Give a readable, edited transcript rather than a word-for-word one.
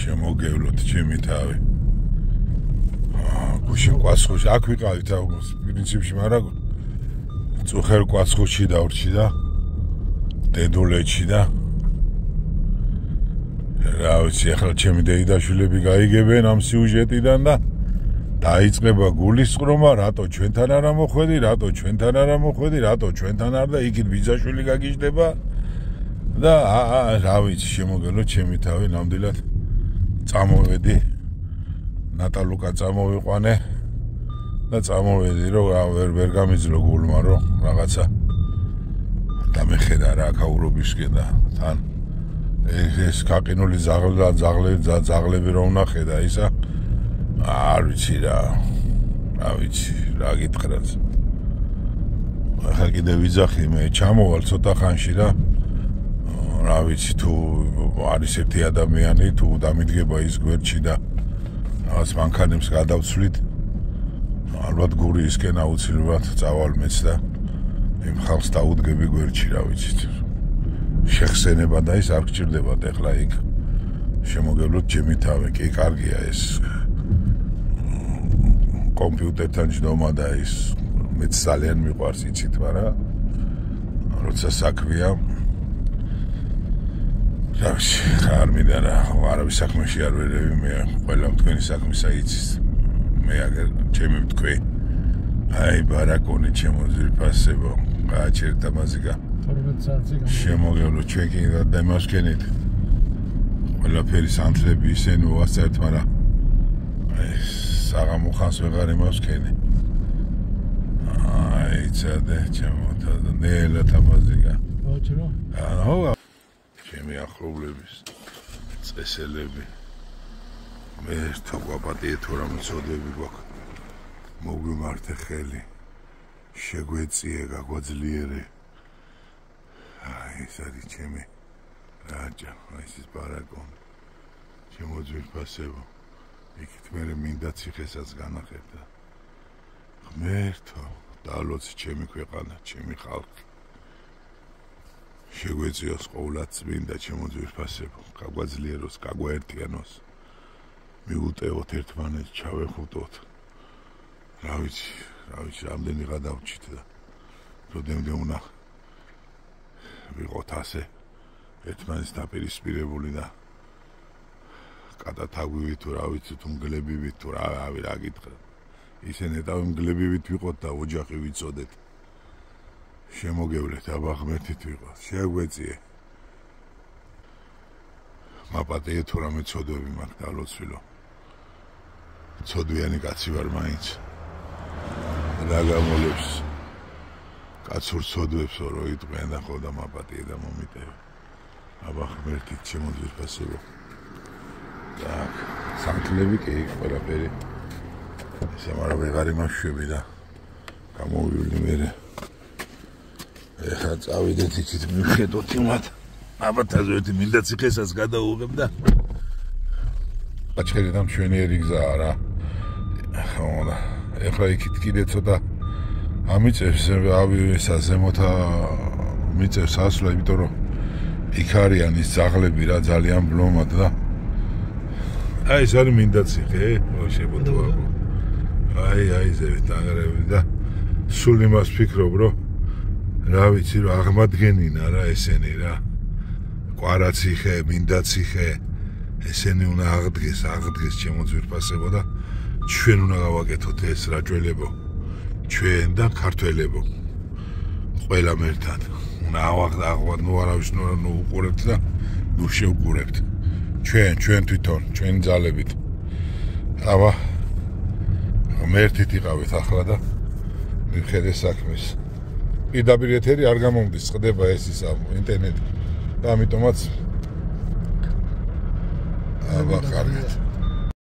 შემოგევლოთ ჩემი თავი. გუშინ კვაცხოში აქ ვიყავით პრინციპში, მაგრამ წუხერ კვაცხოში დავრჩი და დედულეთში და რა ვიცი, ახლა ჩემი დეიდაშვილები გაიგებენ ამ სიუჟეტიდან და დაიწყება გულისწყრომა, რატო ჩვენთან არ მოხვედი, რატო ჩვენთან არ მოხვედი, რატო ჩვენთან არ და იქით ბიძაშვილი გაგიჟდება და რა ვიცი, შემოგევლოთ ჩემი თავი, ნამდვილად წამოვედი, ნატალუკა წამოვიყვანე და წამოვედი, რომ ვერ გამიძლო გულმა, რომ რაღაცა დამეხედა რა ქაურობისკენ და თან ეს გაყინული ძაღლები რომ ვნახე და ისა არ ვიცი რა ვიცი რა გითხრათ. ახლა კიდე ვიძახი მე ჩამოვალ ცოტა ხანში რა ვიცი თუ არის ერთი ადამიანი თუ დამიდგება ის გვერდში და რაღაც მანქანებს გადავცვლით, ალბათ გურიისკენ აუცილებლად წავალ მეც და იმ ხალხს დაუდგები გვერდში, რა ვიცით. შეხსენება და ის არ გჭირდებათ ახლა იქ. შემოგევლოთ ჩემი თავი, კი კარგია ეს კომპიუტერთან ჯდომა და ის მეც ძალიან მიყვარს, იცით, მაგრამ როცა საქმეა რა ვიცი, არ მინდა რა, არავის საქმეში არ ვერევი, მე ყველა თქვენი საქმისა იცის. მე აგერ ჩემი ვთქვი, აი ბარაკონი ჩემო ძვირფასებო, გააჩერდა მაზიკა. შემოგევლოთ ჩვენ კი დამასკენით. ყველაფერი სანთლები ისენი უასწრეთ, მაგრამ საღამო ხანს ვეღარ იმასკენი. აი წადე ჩემო ნელა თამაზიკა. აჰა ჩემი ახლობლების წესელები მე ერთო გვაპატიე თუ რა მოცოდები გვაქვს მოგვიმართე ხელი შეგვეწიე გაგვაძლიერე აი ეს არის ჩემი რაჯა ეს ის ბარაკონი ჩემო ძვირფასებო იქით მე მინდა ციხესაც განახერდა ღმერთო დავლოცი ჩემი ქვეყანა ჩემი ხალხი შეგვეწიოს ყოვლად წმინდა ჩემო ძვირფასებო გაგვაძლიეროს გაგვაერთიანოს მიუტევოთ ერთმანეთს ჩავეხუტოთ რა ვიცი რამდენი გადავჭით და როდემდე უნდა ვიყოთ ასე ერთმანეთს დაპირისპირებული და კატათაგვივით თუ რა ვიცი თუ მგლებივით თუ რა გითხრა ისინი თავი მგლებივით ვიყოთ და ოჯახი ვიცოდეთ შემოგევლეთ აბა ღმერთით ვიყოთ შეგვეწიე მაპატიე თუ რამე ცოდვები მაქვს დალოცვილო ცოდვიანი კაცი ვარ მაინც რა გამოლებს კაცურ ცოდვებს რო იტყვიან და ხო და მაპატიე და მომიტევი აბა ღმერთით შემოძვირფასებო так სანთლები კი ყველაფერი ესე მაგრამ ვეღარ იმაშვები და გამოვივლი მერე ეხლა წავიდეთ იქით მივხედოთ იმათ აბა თაზოეთი მინდა ციხესაც გადაუღებ და აჩხერე და მშვენიერი გზაა რა ხო და ეხლა იქით კიდე ცოტა ამიწევს ავიესა ზემოთა მიწევს ასვლა იმიტომ რომ იქ არიან ის ძაღლები რა ძალიან ბლომად და აი ეს არის მინდა ციხე შეგოთვა აი ზევით აღრევი და სულ იმას ფიქრობ რომ რა ვიცი რომ აღმადგენინა რა ესენი რა კვარაციხე მინდა ციხე ესენი უნდა აღდგეს ჩემო ძვირფასებო და ჩვენ უნდა გავაკეთოთ ეს რაჭველებო ჩვენ და ქართველებო ყველა მერთად უნდა აღვადნო არავის ნუ უყურებთ და ნუ შევყურებთ ჩვენ თვითონ ჩვენ ძალებით აბა მერთით იყავით ახლა და მივხედე საქმეს პირდაპირ ეთერი არ გამომდის წყდება ეს ის ინტერნეტი და ამიტომაც აბა ხარით